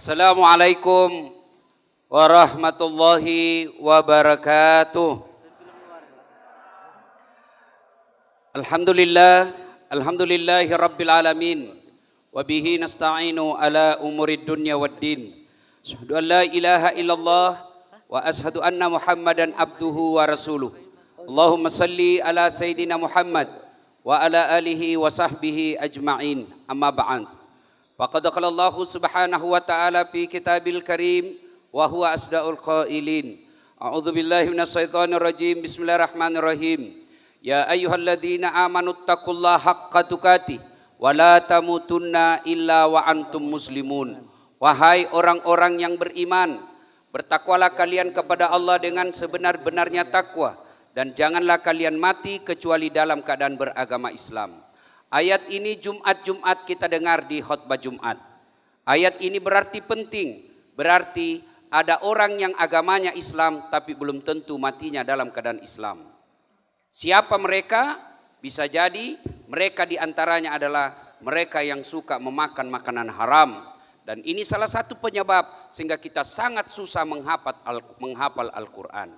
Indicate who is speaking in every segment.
Speaker 1: Assalamualaikum warahmatullahi wabarakatuh. Alhamdulillahi rabbil alamin. Wabihi nasta'inu ala umurid dunya waddin. Asyhadu an la ilaha illallah wa ashhadu anna Muhammadan abduhu wa rasuluh. Allahumma salli ala Sayyidina Muhammad wa ala alihi wa sahbihi ajma'in. Amma ba'd. Faqad qala Allah subhanahu wa ta'ala fi kitabil karim wa huwa asdaqul qailin. A'udzu billahi minasyaitonir rajim. Bismillahirrahmanirrahim. Ya ayyuhalladzina amanu taqullaha haqqa tuqatih wa la tamutunna illa wa antum muslimun. Wahai orang-orang yang beriman, bertakwalah kalian kepada Allah dengan sebenar-benarnya takwa, dan janganlah kalian mati kecuali dalam keadaan beragama Islam. Ayat ini Jumat kita dengar di khutbah Jumat. Ayat ini berarti penting, berarti ada orang yang agamanya Islam tapi belum tentu matinya dalam keadaan Islam. Siapa mereka? Bisa jadi mereka diantaranya adalah mereka yang suka memakan makanan haram. Dan ini salah satu penyebab sehingga kita sangat susah menghafal Al-Quran.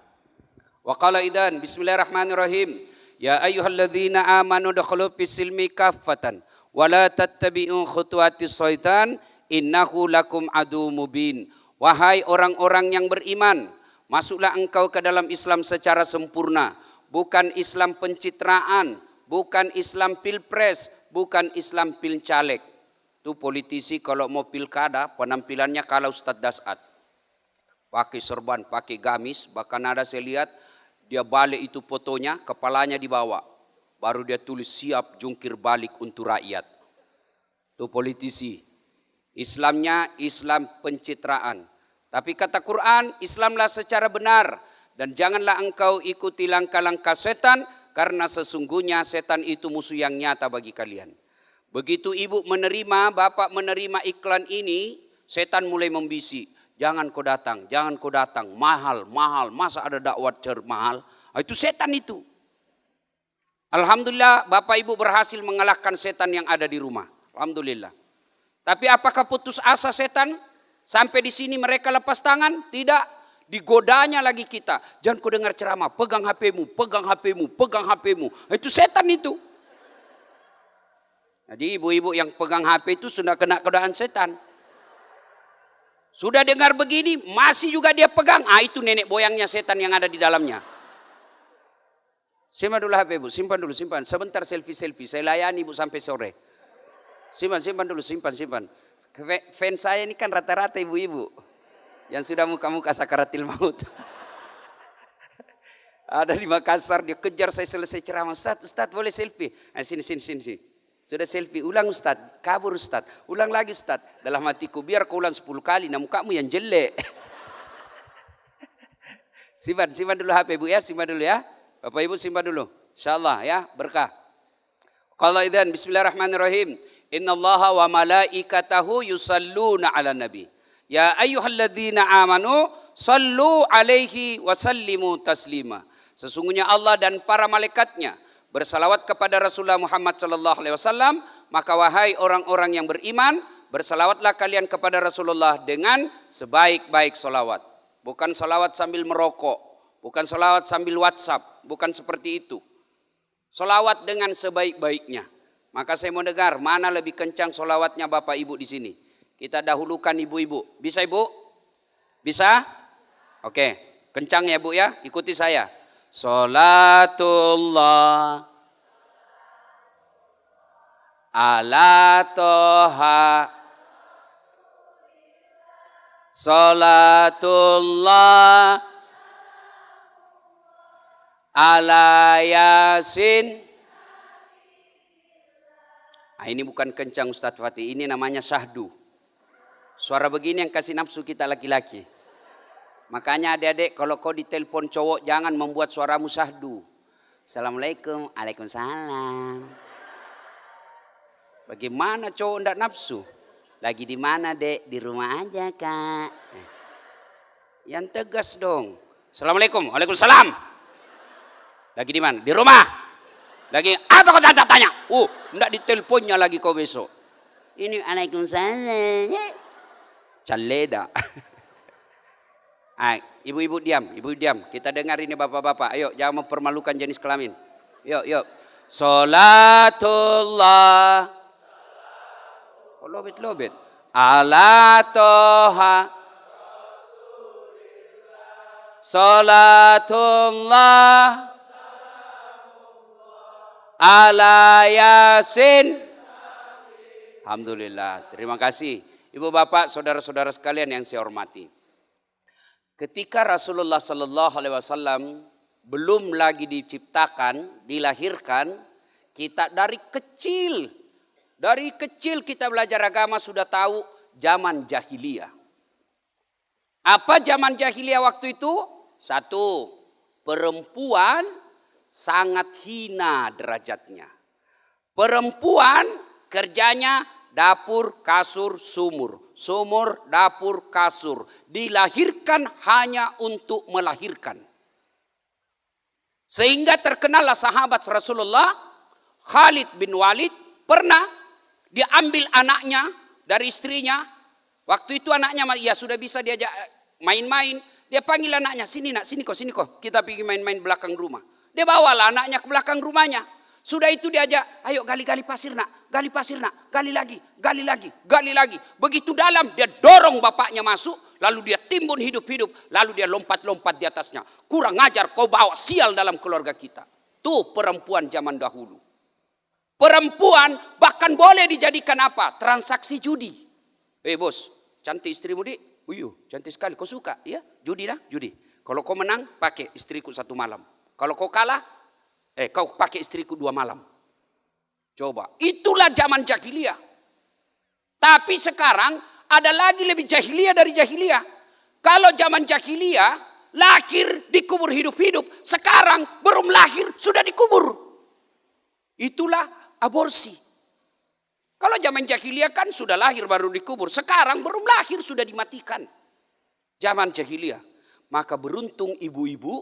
Speaker 1: Wa qala idzan bismillahirrahmanirrahim. Ya ayyuhalladzina amanu dakhulu fis-silmi kaffatan wa la tattabi'u khutuwatis syaitan innahu lakum adu mubin. Wahai orang-orang yang beriman, masuklah engkau ke dalam Islam secara sempurna, bukan Islam pencitraan, bukan Islam pilpres, bukan Islam pilcaleg. Itu politisi kalau mau pilkada penampilannya kalau Ustadz Dasat. Pakai serban, pakai gamis, bahkan ada saya lihat dia balik itu fotonya, kepalanya dibawa. Baru dia tulis siap jungkir balik untuk rakyat. Itu politisi. Islamnya Islam pencitraan. Tapi kata Quran, Islamlah secara benar. Dan janganlah engkau ikuti langkah-langkah setan, karena sesungguhnya setan itu musuh yang nyata bagi kalian. Begitu ibu menerima, bapak menerima iklan ini, setan mulai membisik. Jangan kau datang, mahal, masa ada dakwah mahal? Itu setan itu. Alhamdulillah bapak ibu berhasil mengalahkan setan yang ada di rumah. Alhamdulillah. Tapi apakah putus asa setan? Sampai di sini mereka lepas tangan? Tidak. Digodanya lagi kita. Jangan kau dengar ceramah, pegang HP-mu. Itu setan itu. Jadi ibu-ibu yang pegang HP itu sudah kena godaan setan. Sudah dengar begini, masih juga dia pegang. Itu nenek moyangnya setan yang ada di dalamnya. Simpan dulu HP ibu, simpan. Sebentar selfie. Saya layani ibu sampai sore. Simpan dulu. Fans saya ini kan rata-rata ibu-ibu. Yang sudah muka-muka sakaratil maut. Ada di Makassar, dia kejar saya selesai ceramah. Ustaz boleh selfie? Sini. Sudah selfie, ulang Ustaz, kabur Ustaz, ulang lagi Ustaz. Dalam hatiku, biar kau ulang 10 kali, nah mukamu yang jelek. Simpan dulu HP ibu ya, simpan dulu ya. Bapak ibu simpan dulu, insyaallah ya, berkah. Qala idzan bismillahirrahmanirrahim. Innallaha wa malaikatahu yusalluna ala nabi. Ya ayyuhalladzina amanu sallu alaihi wa sallimu taslima. Sesungguhnya Allah dan para malaikatnya bersalawat kepada Rasulullah Muhammad sallallahu alaihi wasallam, maka wahai orang-orang yang beriman, bersalawatlah kalian kepada Rasulullah dengan sebaik-baik salawat. Bukan salawat sambil merokok, bukan salawat sambil WhatsApp, bukan seperti itu. Salawat dengan sebaik-baiknya. Maka saya mau dengar mana lebih kencang salawatnya Bapak Ibu di sini. Kita dahulukan ibu-ibu. Bisa Ibu? Bisa? Oke, kencang ya Bu ya, ikuti saya. Salatullah ala toha, salatullah ala yasin. Ini bukan kencang Ustadz Fatih, ini namanya syahdu. Suara begini yang kasih nafsu kita laki-laki. Makanya adik-adik kalau kau ditelepon cowok jangan membuat suaramu syahdu. Assalamualaikum, waalaikumsalam. Bagaimana cowok ndak nafsu? Lagi di mana dek? Di rumah aja kak. Yang tegas dong. Assalamualaikum, waalaikumsalam. Lagi di mana? Di rumah. Lagi apa kau tanya? Ndak diteleponnya lagi kau besok. Ini waalaikumsalam. Caleda. Ibu-ibu diam, ibu diam. Kita dengar ini bapak-bapak. Ayo, jangan mempermalukan jenis kelamin. Yuk. Salatullah. Oh, lobet. Ala toha. Salatullah. Ala Yasin. Alhamdulillah. Terima kasih. Ibu bapak, saudara-saudara sekalian yang saya hormati. Ketika Rasulullah Sallallahu Alaihi Wasallam belum lagi diciptakan, dilahirkan, kita dari kecil kita belajar agama sudah tahu zaman jahiliyah. Apa zaman jahiliyah waktu itu? Satu, perempuan sangat hina derajatnya. Perempuan kerjanya dapur, kasur, sumur. Sumur, dapur, kasur. Dilahirkan hanya untuk melahirkan. Sehingga terkenallah sahabat Rasulullah, Khalid bin Walid, pernah diambil anaknya dari istrinya. Waktu itu anaknya ya sudah bisa diajak main-main. Dia panggil anaknya, sini nak, sini kok. Kita pergi main-main belakang rumah. Dia bawalah anaknya ke belakang rumahnya. Sudah itu diajak, ayo gali pasir nak, gali lagi. Begitu dalam dia dorong bapaknya masuk, lalu dia timbun hidup-hidup, lalu dia lompat-lompat di atasnya. Kurang ajar, kau bawa sial dalam keluarga kita. Tuh perempuan zaman dahulu. Perempuan bahkan boleh dijadikan apa? Transaksi judi. Bos, cantik istrimu di? Cantik sekali, kau suka? Ya, judi dah, judi. Kalau kau menang, pakai istriku 1 malam. Kalau kau kalah, kau pakai istriku 2 malam. Coba, itulah zaman jahiliyah. Tapi sekarang ada lagi lebih jahiliyah dari jahiliyah. Kalau zaman jahiliyah, lahir dikubur hidup-hidup. Sekarang belum lahir sudah dikubur. Itulah aborsi. Kalau zaman jahiliyah kan sudah lahir baru dikubur. Sekarang belum lahir sudah dimatikan. Zaman jahiliyah. Maka beruntung ibu-ibu,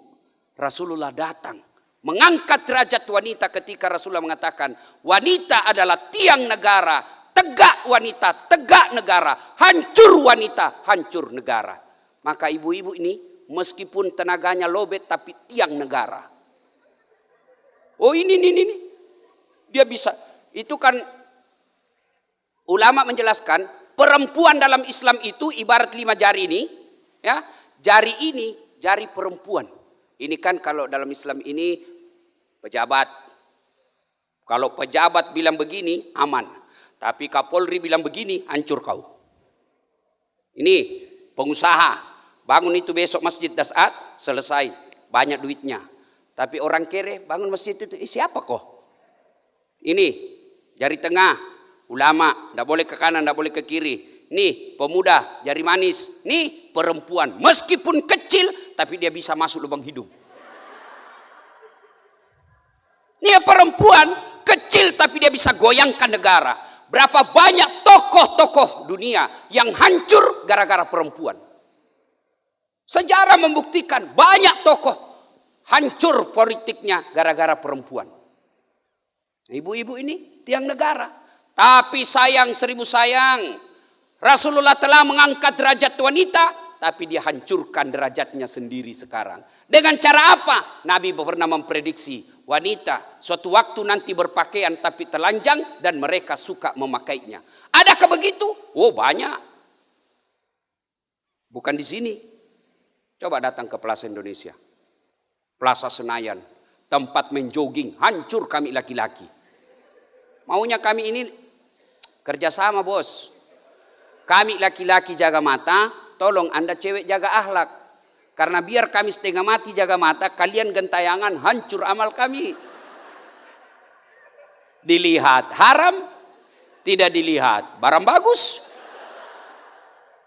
Speaker 1: Rasulullah datang mengangkat derajat wanita ketika Rasulullah mengatakan wanita adalah tiang negara, tegak wanita, tegak negara, hancur wanita, hancur negara. Maka ibu-ibu ini meskipun tenaganya lobet tapi tiang negara. Oh ini. Dia bisa. Itu kan ulama menjelaskan perempuan dalam Islam itu ibarat 5 jari ini. Ya, jari ini jari perempuan. Ini kan kalau dalam Islam ini pejabat. Kalau pejabat bilang begini aman. Tapi Kapolri bilang begini hancur kau. Ini pengusaha. Bangun itu besok masjid Dasat selesai. Banyak duitnya. Tapi orang kere bangun masjid itu siapa kok? Ini jari tengah. Ulama. Tidak boleh ke kanan, tidak boleh ke kiri. Nih pemuda jari manis. Nih perempuan. Meskipun kecil tapi dia bisa masuk lubang hidung. Ini perempuan kecil tapi dia bisa goyangkan negara. Berapa banyak tokoh-tokoh dunia yang hancur gara-gara perempuan. Sejarah membuktikan banyak tokoh hancur politiknya gara-gara perempuan. Ibu-ibu ini tiang negara. Tapi sayang 1000 sayang. Rasulullah telah mengangkat derajat wanita. Tapi dia hancurkan derajatnya sendiri sekarang. Dengan cara apa? Nabi pernah memprediksi wanita suatu waktu nanti berpakaian tapi telanjang dan mereka suka memakainya. Adakah begitu? Oh banyak. Bukan di sini. Coba datang ke Plaza Indonesia. Plaza Senayan. Tempat menjogging. Hancur kami laki-laki. Maunya kami ini kerjasama bos. Kami laki-laki jaga mata. Tolong Anda cewek jaga akhlak. Karena biar kami setengah mati jaga mata, kalian gentayangan hancur amal kami. Dilihat haram, tidak dilihat barang bagus.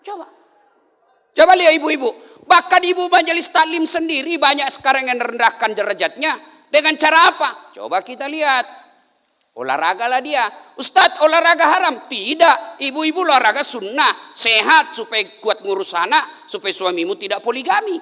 Speaker 1: Coba lihat ibu-ibu. Bahkan ibu majelis taklim sendiri banyak sekarang yang merendahkan derajatnya. Dengan cara apa? Coba kita lihat. Olahraga lah dia. Ustadz olahraga haram? Tidak. Ibu-ibu olahraga sunnah. Sehat supaya kuat ngurus anak. Supaya suamimu tidak poligami.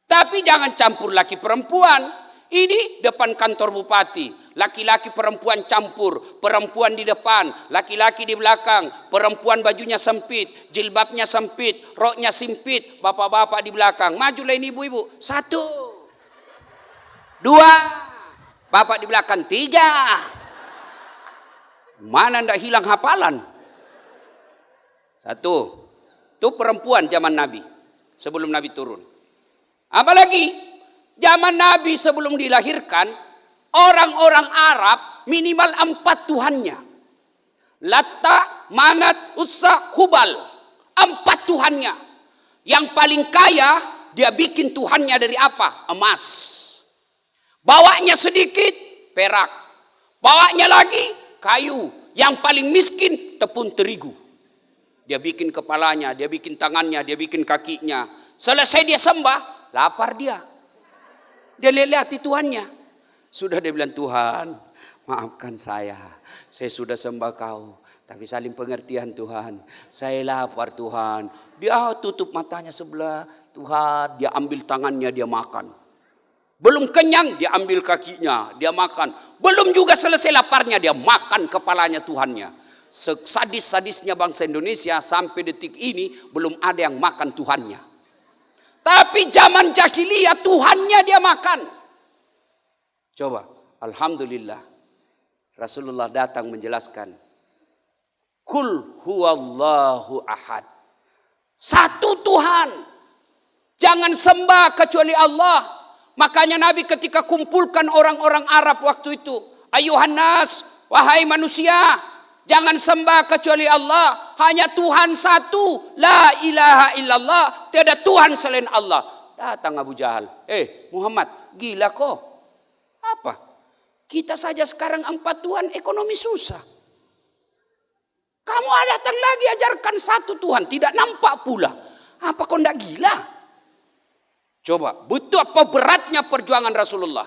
Speaker 1: Tapi jangan campur laki perempuan. Ini depan kantor bupati. Laki-laki perempuan campur, perempuan di depan, laki-laki di belakang, perempuan bajunya sempit, jilbabnya sempit, roknya sempit, bapak-bapak di belakang. Majulah ini ibu-ibu. 1, 2, bapak di belakang. 3. Mana ndak hilang hafalan? 1. Itu perempuan zaman Nabi, sebelum Nabi turun. Apalagi zaman Nabi sebelum dilahirkan, orang-orang Arab minimal 4 tuhannya. Latta, Manat, Uzza, Hubal. 4 tuhannya. Yang paling kaya, dia bikin tuhannya dari apa? Emas. Bawanya sedikit, perak. Bawanya lagi, kayu. Yang paling miskin, tepung terigu. Dia bikin kepalanya, dia bikin tangannya, dia bikin kakinya. Selesai dia sembah, lapar dia. Dia lihat Tuhannya. Sudah dia bilang, Tuhan, maafkan saya sudah sembah kau. Tapi saling pengertian Tuhan. Saya lapar Tuhan. Dia tutup matanya sebelah. Tuhan, dia ambil tangannya, dia makan. Belum kenyang, dia ambil kakinya, dia makan. Belum juga selesai laparnya, dia makan kepalanya Tuhannya. Sadis-sadisnya bangsa Indonesia sampai detik ini belum ada yang makan Tuhannya. Tapi zaman jahiliyah Tuhannya dia makan. Coba, alhamdulillah. Rasulullah datang menjelaskan. Kul huwallahu ahad. 1 Tuhan. Jangan sembah kecuali Allah. Makanya Nabi ketika kumpulkan orang-orang Arab waktu itu. Ayuhan nas, wahai manusia. Jangan sembah kecuali Allah. Hanya Tuhan 1. La ilaha illallah. Tiada Tuhan selain Allah. Datang Abu Jahal. Muhammad, gila kok. Apa? Kita saja sekarang 4 Tuhan, ekonomi susah. Kamu datang lagi ajarkan 1 Tuhan. Tidak nampak pula. Apa kau tidak gila? Coba, betul apa beratnya perjuangan Rasulullah.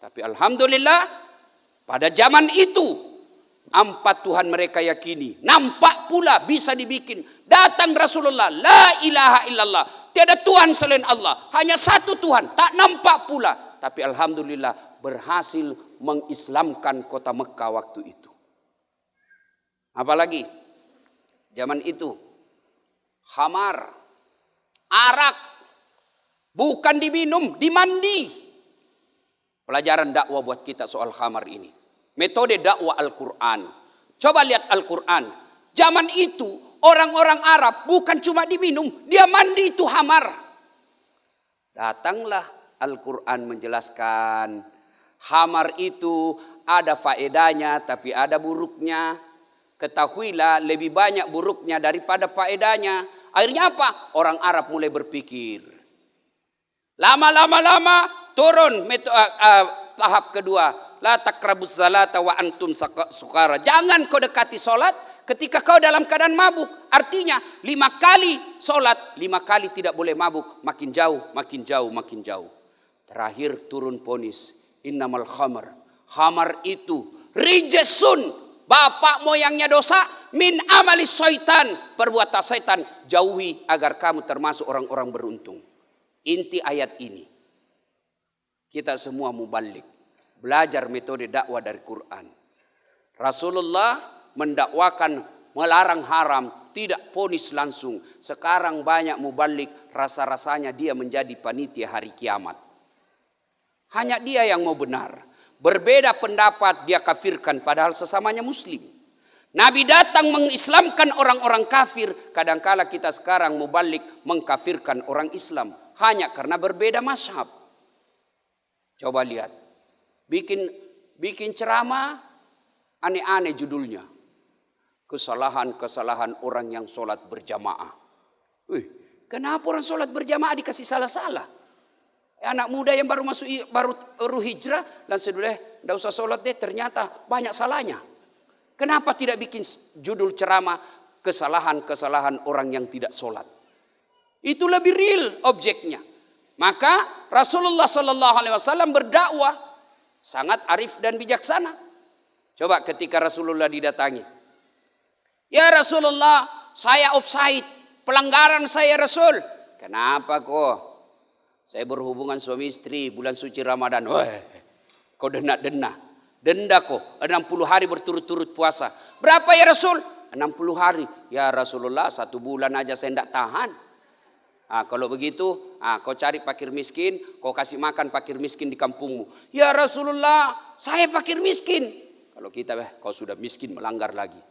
Speaker 1: Tapi alhamdulillah, pada zaman itu, 4 Tuhan mereka yakini. Nampak pula bisa dibikin. Datang Rasulullah. La ilaha illallah. Tiada Tuhan selain Allah. Hanya 1 Tuhan. Tak nampak pula. Tapi alhamdulillah berhasil mengislamkan kota Mekah waktu itu. Apalagi zaman itu. Khamar. Arak. Bukan diminum. Dimandi. Pelajaran dakwah buat kita soal khamar ini. Metode dakwah Al-Quran. Coba lihat Al-Quran. Zaman itu orang-orang Arab bukan cuma diminum. Dia mandi itu khamar. Datanglah Al-Quran menjelaskan. Khamar itu ada faedahnya tapi ada buruknya. Ketahuilah lebih banyak buruknya daripada faedahnya. Akhirnya apa? Orang Arab mulai berpikir. Lama turun tahap kedua. La takrabus salata wa antum sukara. Jangan kau dekati solat ketika kau dalam keadaan mabuk. Artinya 5 kali solat, 5 kali tidak boleh mabuk. Makin jauh, makin jauh, makin jauh. Terakhir turun ponis. Innamal khamar. Khamar itu rijesun. Bapak moyangnya dosa. Min amali syaitan. Perbuatan syaitan. Jauhi agar kamu termasuk orang-orang beruntung. Inti ayat ini. Kita semua mubalik. Belajar metode dakwah dari Quran. Rasulullah mendakwakan melarang haram, tidak ponis langsung. Sekarang banyak mubalik, rasa-rasanya dia menjadi panitia hari kiamat. Hanya dia yang mau benar. Berbeda pendapat dia kafirkan padahal sesamanya muslim. Nabi datang mengislamkan orang-orang kafir. Kadangkala kita sekarang mubalik mengkafirkan orang Islam. Hanya karena berbeda mazhab. Coba lihat. Bikin ceramah aneh-aneh judulnya. Kesalahan-kesalahan orang yang sholat berjamaah. Kenapa orang sholat berjamaah dikasih salah-salah? Anak muda yang baru hijrah langsung tidak usah sholat deh, ternyata banyak salahnya. Kenapa tidak bikin judul ceramah kesalahan-kesalahan orang yang tidak sholat? Itu lebih real objeknya. Maka Rasulullah SAW berdakwah sangat arif dan bijaksana. Coba ketika Rasulullah didatangi. Ya Rasulullah, saya offside. Pelanggaran saya Rasul. Kenapa kok? Saya berhubungan suami istri bulan suci Ramadan. Kau denah-denah. Denda kok 60 hari berturut-turut puasa. Berapa ya Rasul? 60 hari. Ya Rasulullah 1 bulan aja saya tidak tahan. Kalau begitu, kau cari fakir miskin, kau kasih makan fakir miskin di kampungmu. Ya Rasulullah, saya fakir miskin. Kalau kita, kau sudah miskin melanggar lagi.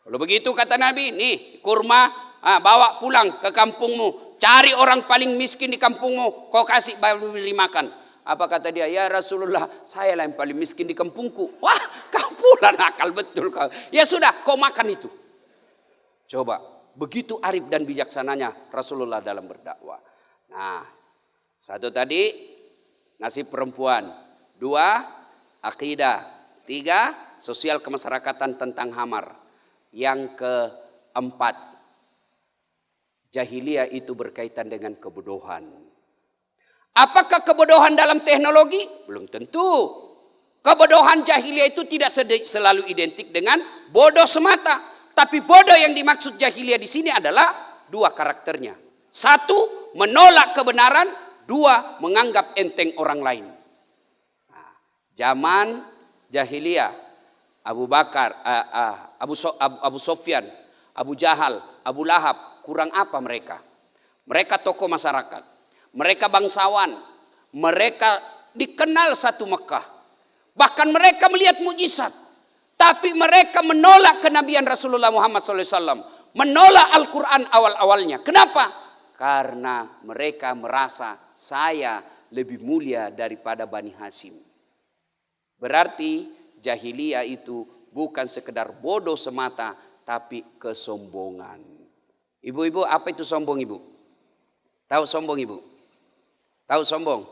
Speaker 1: Kalau begitu kata Nabi, nih kurma, bawa pulang ke kampungmu. Cari orang paling miskin di kampungmu, kau kasih beri makan. Apa kata dia? Ya Rasulullah, saya lah yang paling miskin di kampungku. Wah, kau pula nakal betul kau. Ya sudah, kau makan itu. Coba, begitu arif dan bijaksananya Rasulullah dalam berdakwah. Nah, 1 tadi nasib perempuan, 2 akidah, 3 sosial kemasyarakatan tentang hamar. Yang keempat, jahiliyah itu berkaitan dengan kebodohan. Apakah kebodohan dalam teknologi? Belum tentu. Kebodohan jahiliyah itu tidak selalu identik dengan bodoh semata. Tapi bodoh yang dimaksud jahiliyah di sini adalah 2 karakternya. 1, menolak kebenaran. 2, menganggap enteng orang lain. Zaman jahiliyah, Abu Bakar, Abu Sofyan, Abu Jahal, Abu Lahab, kurang apa mereka? Mereka tokoh masyarakat, mereka bangsawan, mereka dikenal satu Mekah. Bahkan mereka melihat mukjizat, tapi mereka menolak kenabian Rasulullah Muhammad SAW, menolak Al-Quran awal-awalnya. Kenapa? Karena mereka merasa saya lebih mulia daripada Bani Hashim. Berarti jahiliyah itu bukan sekedar bodoh semata, tapi kesombongan. Ibu-ibu, apa itu sombong ibu? Tahu sombong ibu? Tahu sombong?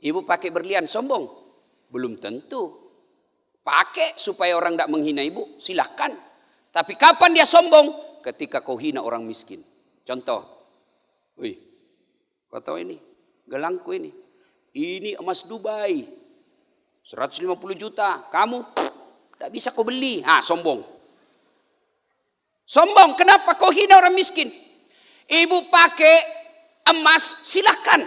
Speaker 1: Ibu pakai berlian sombong? Belum tentu. Pakai supaya orang tidak menghina ibu, silahkan. Tapi kapan dia sombong? Ketika kau hina orang miskin. Contoh, wih, kau tahu ini, gelangku ini emas Dubai. 150 juta, kamu tidak bisa kau beli. Sombong. Sombong, kenapa kau hina orang miskin? Ibu pakai emas, silakan.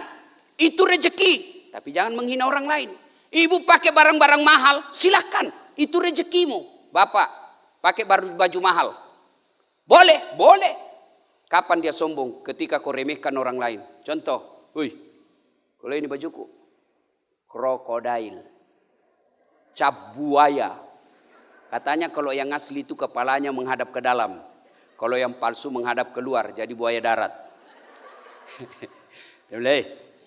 Speaker 1: Itu rezeki, tapi jangan menghina orang lain. Ibu pakai barang-barang mahal, silakan. Itu rezekimu. Bapak, pakai baju mahal. Boleh, boleh. Kapan dia sombong? Ketika kau remehkan orang lain. Contoh, wih, kalau ini bajuku, krokodil. Cap buaya. Katanya kalau yang asli itu kepalanya menghadap ke dalam. Kalau yang palsu menghadap keluar, jadi buaya darat.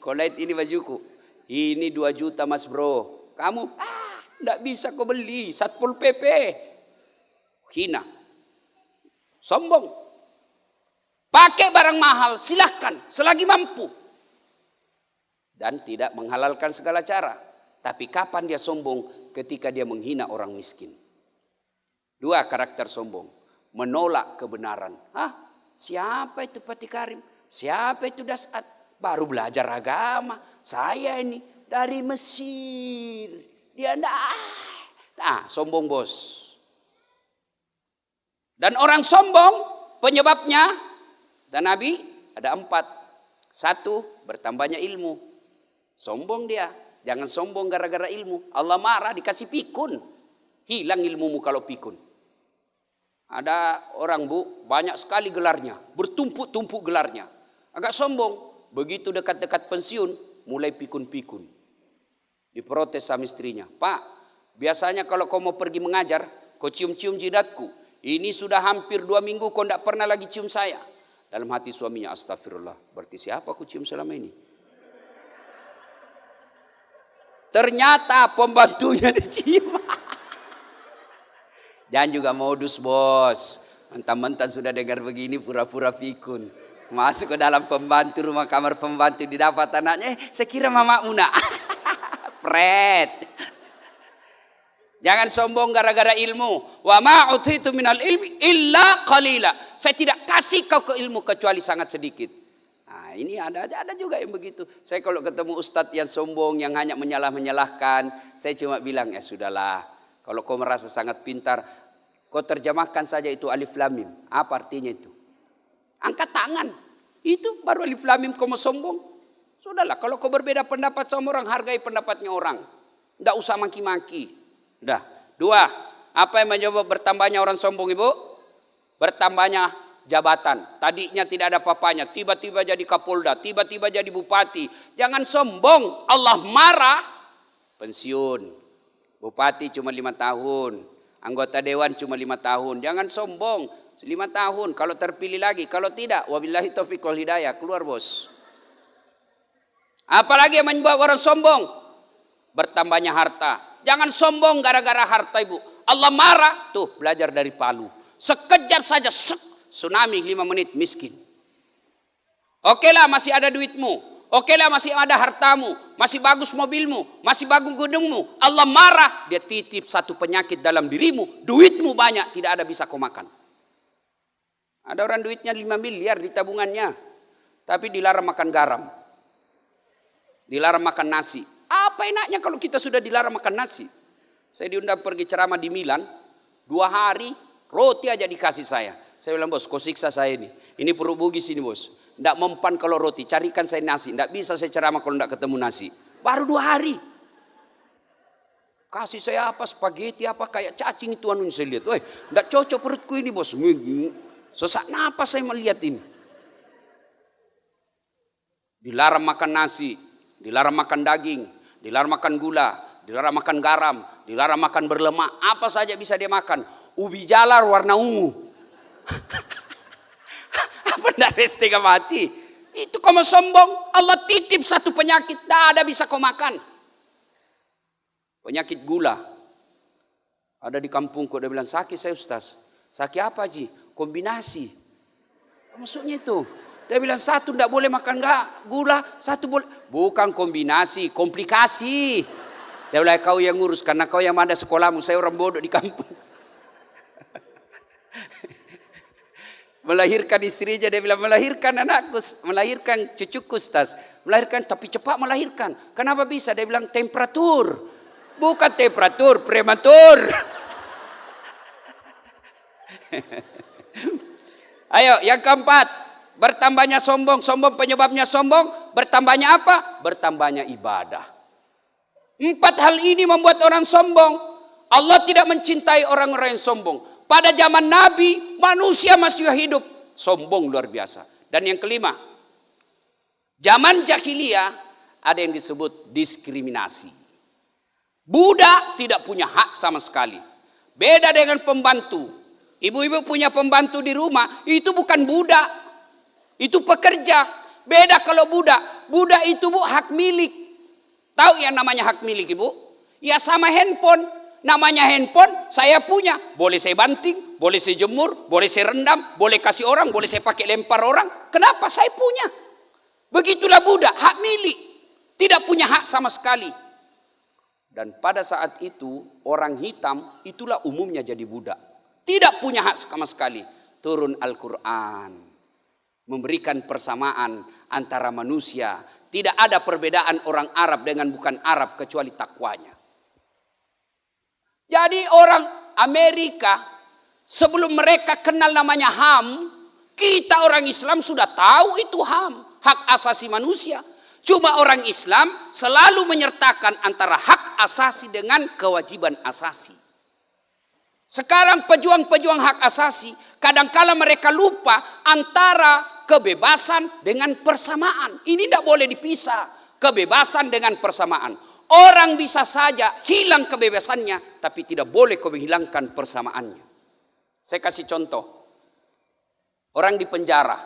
Speaker 1: Kau lihat ini bajuku. Ini 2 juta mas bro. Kamu, tidak bisa kau beli. Satpol PP. Hina. Sombong. Pakai barang mahal, silahkan. Selagi mampu. Dan tidak menghalalkan segala cara. Tapi kapan dia sombong? Ketika dia menghina orang miskin. 2 karakter sombong. Menolak kebenaran. Siapa itu Pati Karim? Siapa itu Dasat? Baru belajar agama. Saya ini dari Mesir. Dia enggak. Sombong bos. Dan orang sombong penyebabnya, dan Nabi ada 4. 1, bertambahnya ilmu. Sombong dia. Jangan sombong gara-gara ilmu. Allah marah dikasih pikun. Hilang ilmumu kalau pikun. Ada orang bu, banyak sekali gelarnya. Bertumpuk-tumpuk gelarnya. Agak sombong. Begitu dekat-dekat pensiun, mulai pikun-pikun. Diprotes sama istrinya. Pak, biasanya kalau kau mau pergi mengajar, kau cium-cium jidatku. Ini sudah hampir 2 minggu kau tidak pernah lagi cium saya. Dalam hati suaminya, astagfirullah. Berarti siapa aku cium selama ini? Ternyata pembantunya dicium. Jangan juga modus bos. Mentang-mentang sudah dengar begini pura-pura pikun. Masuk ke dalam pembantu, rumah kamar pembantu, didapat anaknya. Saya kira mama Una. Pret. Jangan sombong gara-gara ilmu. Wa ma utitu minal ilmi illa qalila. Saya tidak kasih kau ke ilmu kecuali sangat sedikit. Ini ada juga yang begitu. Saya kalau ketemu ustadz yang sombong, yang hanya menyalahkan, saya cuma bilang, ya sudahlah. Kalau kau merasa sangat pintar, kau terjemahkan saja itu alif lam mim. Apa artinya itu? Angkat tangan. Itu baru alif lam mim kau mau sombong. Sudahlah, kalau kau berbeda pendapat sama orang, hargai pendapatnya orang. Tidak usah maki-maki. Dah. Dua, apa yang menyebabkan bertambahnya orang sombong, Ibu? Bertambahnya jabatan. Tadinya tidak ada apa-apanya, tiba-tiba jadi kapolda, tiba-tiba jadi bupati. Jangan sombong, Allah marah. Pensiun. Bupati cuma 5 tahun, anggota dewan cuma 5 tahun. Jangan sombong, 5 tahun. Kalau terpilih lagi, kalau tidak, wabillahi taufiq wal hidayah, keluar bos. Apalagi yang menyebabkan orang sombong? Bertambahnya harta. Jangan sombong gara-gara harta, Ibu. Allah marah. Tuh, belajar dari Palu. Sekejap saja, tsunami 5 menit, miskin. Oke lah, masih ada duitmu. Oke lah, masih ada hartamu. Masih bagus mobilmu. Masih bagus gedungmu. Allah marah. Dia titip satu penyakit dalam dirimu. Duitmu banyak, tidak ada bisa kau makan. Ada orang duitnya 5 miliar di tabungannya. Tapi dilarang makan garam. Dilarang makan nasi. Apa enaknya kalau kita sudah dilarang makan nasi? Saya diundang pergi ceramah di Milan. 2 hari roti aja dikasih saya. Saya bilang, bos, kau siksa saya ini. Ini perut bugis ini, bos. Tidak mempan kalau roti. Carikan saya nasi. Tidak bisa saya ceramah kalau tidak ketemu nasi. Baru 2 hari. Kasih saya apa, spaghetti apa, kayak cacing itu anu saya lihat. Woi, tidak cocok perutku ini, bos. Sesak napas saya melihat ini. Dilarang makan nasi. Dilarang makan daging. Dilarang makan gula. Dilarang makan garam. Dilarang makan berlemak. Apa saja bisa dia makan. Ubi jalar warna ungu. Apa ndak setengah mati? Itu kamu sombong. Allah titip satu penyakit. Tidak ada bisa kau makan. Penyakit gula. Ada di kampungku. Dia bilang, sakit saya Ustaz. Sakit apa Ji? Kombinasi. Maksudnya itu. Dia bilang, satu tidak boleh makan gula. Satu boleh. Bukan kombinasi. Komplikasi. Dia bilang, kau yang ngurus. Karena kau yang ada sekolahmu. Saya orang bodoh di kampung. Melahirkan istrinya, dia bilang, melahirkan anakku, melahirkan cucuku Ustaz. Melahirkan, tapi cepat melahirkan. Kenapa bisa? Dia bilang, temperatur. Bukan temperatur, prematur. Ayo, yang keempat. Bertambahnya sombong. Sombong penyebabnya sombong. Bertambahnya apa? Bertambahnya ibadah. 4 hal ini membuat orang sombong. Allah tidak mencintai orang-orang yang sombong. Pada zaman Nabi, manusia masih hidup. Sombong luar biasa. Dan yang kelima, zaman jahiliyah ada yang disebut diskriminasi. Budak tidak punya hak sama sekali. Beda dengan pembantu. Ibu-ibu punya pembantu di rumah, itu bukan budak. Itu pekerja. Beda kalau budak. Budak itu, Bu, hak milik. Tahu yang namanya hak milik, Ibu? Ya sama handphone. Namanya handphone, saya punya. Boleh saya banting, boleh saya jemur, boleh saya rendam, boleh kasih orang, boleh saya pakai lempar orang. Kenapa? Saya punya. Begitulah budak, hak milik. Tidak punya hak sama sekali. Dan pada saat itu, orang hitam itulah umumnya jadi budak. Tidak punya hak sama sekali. Turun Al-Quran. Memberikan persamaan antara manusia. Tidak ada perbedaan orang Arab dengan bukan Arab kecuali takwanya. Jadi orang Amerika sebelum mereka kenal namanya HAM, kita orang Islam sudah tahu itu HAM, hak asasi manusia. Cuma orang Islam selalu menyertakan antara hak asasi dengan kewajiban asasi. Sekarang pejuang-pejuang hak asasi, kadangkala mereka lupa antara kebebasan dengan persamaan. Ini tidak boleh dipisah, kebebasan dengan persamaan. Orang bisa saja hilang kebebasannya, tapi tidak boleh kau menghilangkan persamaannya. Saya kasih contoh. Orang di penjara.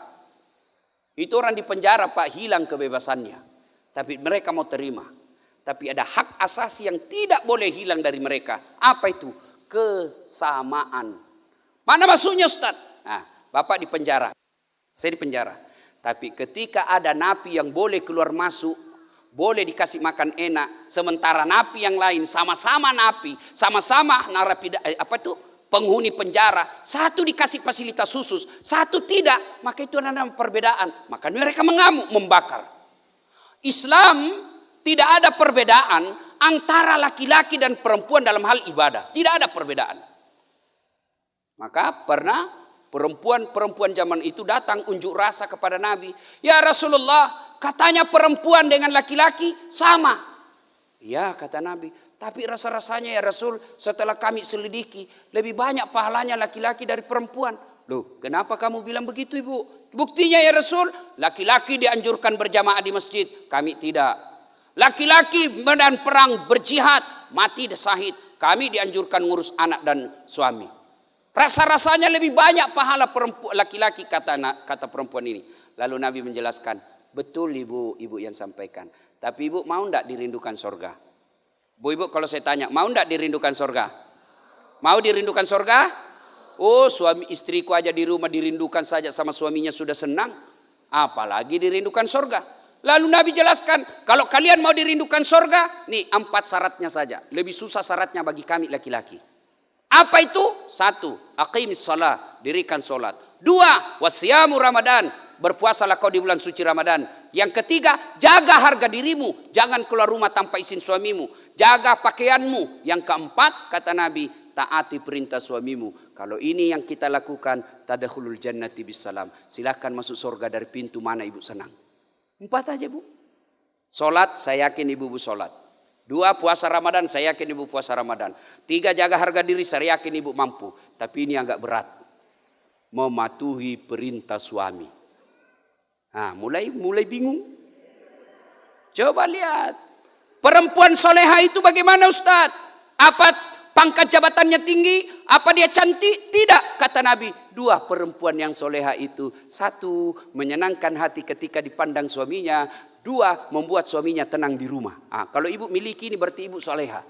Speaker 1: Itu orang di penjara, Pak, hilang kebebasannya. Tapi mereka mau terima. Tapi ada hak asasi yang tidak boleh hilang dari mereka. Apa itu? Kesamaan. Mana maksudnya, Ustaz? Nah, Bapak di penjara. Saya di penjara. Tapi ketika ada napi yang boleh keluar masuk, boleh dikasih makan enak, sementara napi yang lain sama-sama napi, sama-sama penghuni penjara, satu dikasih fasilitas khusus, satu tidak, maka itu adalah perbedaan. Maka mereka mengamuk, membakar. Islam tidak ada perbedaan antara laki-laki dan perempuan dalam hal ibadah, tidak ada perbedaan. Maka pernah perempuan-perempuan zaman itu datang unjuk rasa kepada Nabi. Ya Rasulullah, katanya perempuan dengan laki-laki sama. Ya, kata Nabi. Tapi rasa-rasanya ya Rasul, setelah kami selidiki, lebih banyak pahalanya laki-laki dari perempuan. Loh, kenapa kamu bilang begitu Ibu? Buktinya ya Rasul, laki-laki dianjurkan berjamaah di masjid, kami tidak. Laki-laki medan perang berjihad, mati syahid, kami dianjurkan ngurus anak dan suami. Rasa-rasanya lebih banyak pahala laki-laki kata perempuan ini. Lalu Nabi menjelaskan, betul ibu yang sampaikan. Tapi ibu mau enggak dirindukan surga? Bu, kalau saya tanya, mau enggak dirindukan surga? Mau dirindukan surga? Oh, suami istriku aja di rumah dirindukan saja sama suaminya sudah senang. Apalagi dirindukan surga. Lalu Nabi jelaskan, kalau kalian mau dirindukan surga, nih 4 syaratnya saja. Lebih susah syaratnya bagi kami laki-laki. Apa itu? 1, aqimis shalah, dirikan solat. 2, wasyamu Ramadan, berpuasalah kau di bulan suci Ramadan. Yang ketiga, jaga harga dirimu, jangan keluar rumah tanpa izin suamimu. Jaga pakaianmu. Yang keempat, kata Nabi, taati perintah suamimu. Kalau ini yang kita lakukan, tadkhulul jannati bisalam. Silakan masuk surga dari pintu mana ibu senang. 4 aja Bu. Solat, saya yakin ibu solat. 2, puasa Ramadan, saya yakin ibu puasa Ramadan. 3, jaga harga diri, saya yakin ibu mampu. Tapi ini agak berat. Mematuhi perintah suami. Nah, mulai bingung. Coba lihat. Perempuan soleha itu bagaimana Ustaz? Apa pangkat jabatannya tinggi? Apa dia cantik? Tidak, kata Nabi. 2, perempuan yang soleha itu. 1, menyenangkan hati ketika dipandang suaminya. 2, membuat suaminya tenang di rumah. Kalau ibu miliki ini berarti ibu soleha.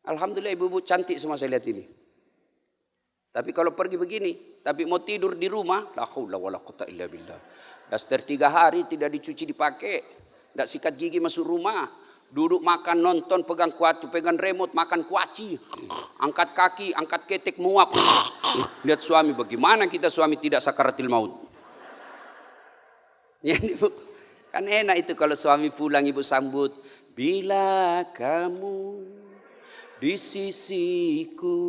Speaker 1: Alhamdulillah ibu cantik semua saya lihat ini. Tapi kalau pergi begini, tapi mau tidur di rumah, la haula wala quwata illa billah. Daster 3 hari tidak dicuci dipakai, tidak sikat gigi masuk rumah, duduk makan nonton pegang remote makan kuaci, angkat kaki, angkat ketek muap. Lihat suami bagaimana kita suami tidak sakaratil maut. Ya, ibu, kan enak itu kalau suami pulang ibu sambut, bila kamu di sisiku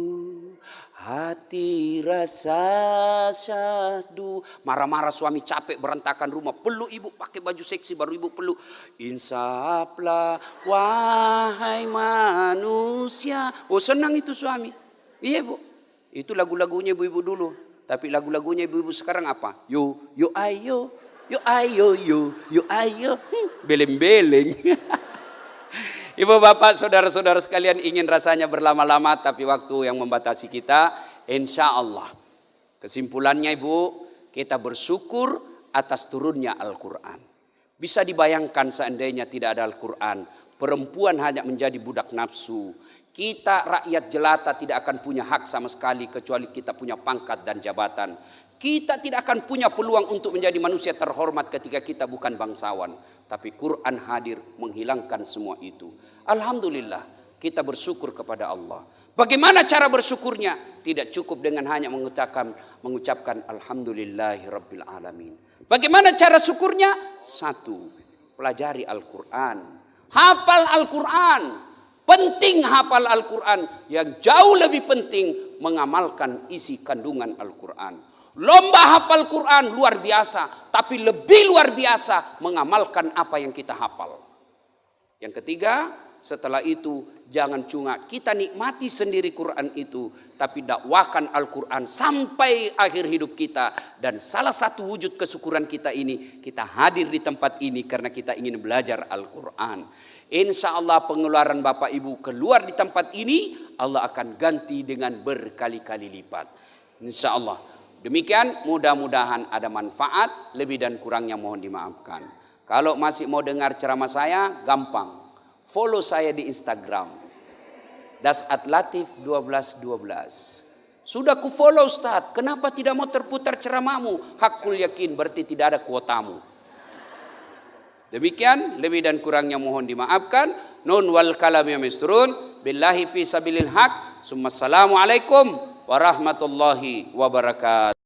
Speaker 1: hati rasa syahdu. Marah-marah suami capek berantakan rumah, peluk ibu pakai baju seksi baru ibu peluk. Insaflah wahai manusia. Oh senang itu suami. Iya Bu. Itu lagu-lagunya ibu-ibu dulu. Tapi lagu-lagunya ibu-ibu sekarang apa? Yo ayo, yo ayo, yo ayo. Beleng-beleng. Ibu bapak saudara-saudara sekalian, ingin rasanya berlama-lama tapi waktu yang membatasi kita. Insya Allah kesimpulannya ibu, kita bersyukur atas turunnya Al-Quran. Bisa dibayangkan seandainya tidak ada Al-Quran, perempuan hanya menjadi budak nafsu. Kita rakyat jelata tidak akan punya hak sama sekali kecuali kita punya pangkat dan jabatan. Kita tidak akan punya peluang untuk menjadi manusia terhormat ketika kita bukan bangsawan. Tapi Quran hadir menghilangkan semua itu. Alhamdulillah kita bersyukur kepada Allah. Bagaimana cara bersyukurnya? Tidak cukup dengan hanya mengucapkan Alhamdulillahi Rabbil Alamin. Bagaimana cara syukurnya? 1, pelajari Al-Quran. Hafal Al-Quran. Penting hafal Al-Quran. Yang jauh lebih penting mengamalkan isi kandungan Al-Quran. Lomba hafal Quran luar biasa, tapi lebih luar biasa mengamalkan apa yang kita hafal. Yang ketiga, setelah itu jangan cuma kita nikmati sendiri Quran itu, tapi dakwakan Al-Quran sampai akhir hidup kita. Dan salah satu wujud kesyukuran kita ini, kita hadir di tempat ini karena kita ingin belajar Al-Quran. Insya Allah pengeluaran Bapak Ibu keluar di tempat ini, Allah akan ganti dengan berkali-kali lipat. Insya Allah. Demikian, mudah-mudahan ada manfaat, lebih dan kurangnya mohon dimaafkan. Kalau masih mau dengar ceramah saya, gampang. Follow saya di Instagram. Dasatlatif 1212. Sudah ku follow Ustaz, kenapa tidak mau terputar ceramahmu? Hakul yakin berarti tidak ada kuotamu. Demikian, lebih dan kurangnya mohon dimaafkan. Nun wal kalam ya misrun. Billahi fi sabilil haq. Assalamualaikum warahmatullahi wabarakatuh.